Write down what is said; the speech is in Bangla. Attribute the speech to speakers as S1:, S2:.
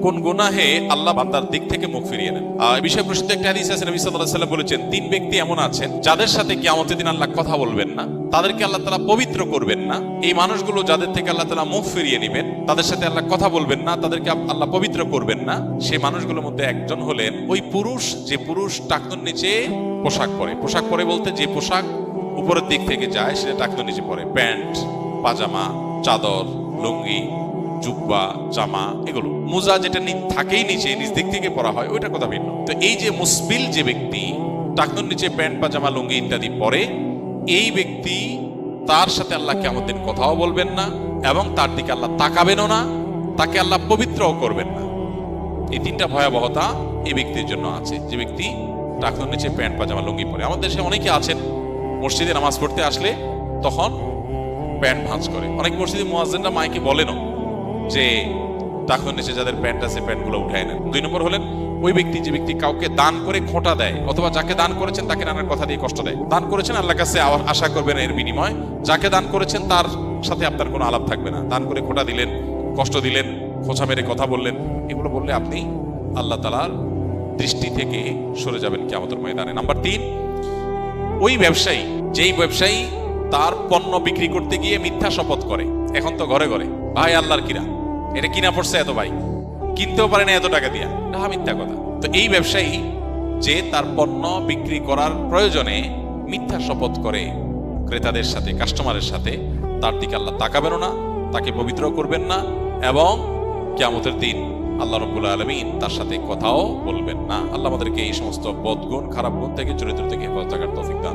S1: কোন গুনাহে আল্লাহ বান্দার দিক থেকে মুখ ফিরিয়ে নেন। এই বিষয়ে প্রসিদ্ধ একটা হাদিস আছে, নবী সাল্লাল্লাহু আলাইহি ওয়াসাল্লাম বলেছেন, তিন ব্যক্তি এমন আছেন যাদের সাথে কিয়ামতের দিন আল্লাহ কথা বলবেন না, তাদেরকে আল্লাহ তাআলা পবিত্র করবেন না। এই মানুষগুলো যাদের থেকে আল্লাহ তাআলা মুখ ফিরিয়ে নেবেন, তাদের সাথে আল্লাহ কথা বলবেন না, তাদেরকে আল্লাহ পবিত্র করবেন না। সেই মানুষগুলোর মধ্যে একজন হলেন ওই পুরুষ, যে পুরুষ টাকনুর নিচে পোশাক পরে। পোশাক পরে বলতে যে পোশাক উপরের দিক থেকে যায় সেটা টাকনুর নিচে পরে, প্যান্ট, পাজামা, চাদর, লুঙ্গি, জুব্বা, জামা, এগুলো। মোজা যেটা থাকেই নিচে, নিচ দিক থেকে পরা হয়, ওইটা কথা ভিন্ন। তো এই যে মুসবিল যে ব্যক্তি টাকনুর নিচে প্যান্ট, পাজামা, লুঙ্গি ইত্যাদি পরে, এই ব্যক্তি তার সাথে আল্লাহ কিয়ামতের দিন কথাও বলবেন না এবং তার দিকে আল্লাহ তাকাবেনও না, তাকে আল্লাহ পবিত্রও করবেন না। এই তিনটা ভয়াবহতা এই ব্যক্তির জন্য আছে, যে ব্যক্তি টাকনুর নিচে প্যান্ট, পাজামা, লুঙ্গি পরে। আমাদের দেশে অনেকে আছেন মসজিদে নামাজ পড়তে আসলে তখন প্যান্ট ভাঁজ করে। অনেক মসজিদে মুয়াজ্জিনরা মাইকে বলেনও যে টাকনুর নিচে যাদের প্যান্ট আছে প্যান্টগুলো উঠায় নেন। 2 নম্বর হলেন ওই ব্যক্তি, যে ব্যক্তি কাউকে দান করে খোঁটা দেয়, অথবা যাকে দান করেছেন তাকে নানার কথা দিয়ে কষ্ট দেয়। দান করেছেন, আল্লাহর কাছে আশা করবেন এর বিনিময়। যাকে দান করেছেন তার সাথে আপনার কোনো আলাপ থাকবে না। দান করে খোঁটা দিলেন, কষ্ট দিলেন, খোঁচা মেরে কথা বললেন, এগুলো বললে আপনি আল্লাহ তাআলার দৃষ্টি থেকে সরে যাবেন কিয়ামতের ময়দানে। নাম্বার 3, ওই ব্যবসায়ী, যেই ব্যবসায়ী তার পণ্য বিক্রি করতে গিয়ে মিথ্যা শপথ করে। এখন তো ঘরে ঘরে ভাই আল্লাহর কিরা, এটা কিনা পড়ছে এত, ভাই কিনতেও পারে না এত টাকা দিয়া, এটা মিথ্যা কথা। তো এই ব্যবসায়ী যে তার পণ্য বিক্রি করার প্রয়োজনে মিথ্যা শপথ করে ক্রেতাদের সাথে, কাস্টমারের সাথে, তার দিকে আল্লাহ তাকাবেন না, তাকে পবিত্র করবেন না এবং কিয়ামতের দিন আল্লাহ রাব্বুল আলামিন তার সাথে কথাও বলবেন না। আল্লাহ আমাদেরকে এই সমস্ত বদগুণ, খারাপ গুণ থেকে, চরিত্র থেকে হেফাজত থাকার তৌফিক দান।